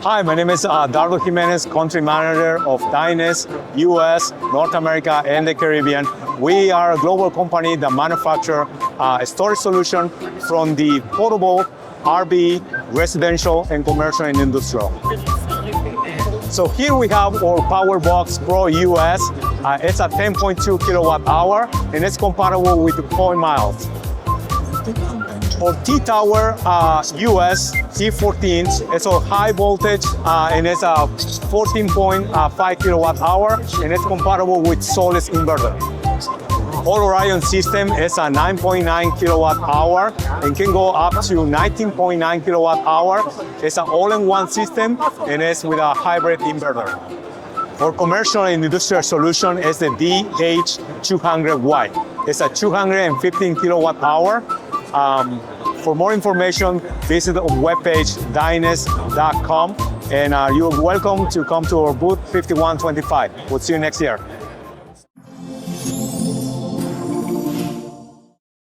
Hi, my name is Dardo Jimenez, Country Manager of SAYS-Dyness, US, North America, and the Caribbean. We are a global company that manufactures a storage solution from the portable, RV, residential, and commercial and industrial. So here we have our Powerbox Pro US. It's a 10.2 kilowatt hour, and it's compatible with the 4 miles. For T-Tower US T14, it's a high voltage and it's a 14.5 kilowatt hour, and it's compatible with SOLIS inverter. All Orion system is a 9.9 kilowatt hour and can go up to 19.9 kilowatt hour. It's an all-in-one system and it's with a hybrid inverter. For commercial and industrial solution is the DH200F. It's a 215 kilowatt hour. For more information, visit our webpage, dyness.com, and you're welcome to come to our booth 5125. We'll see you next year.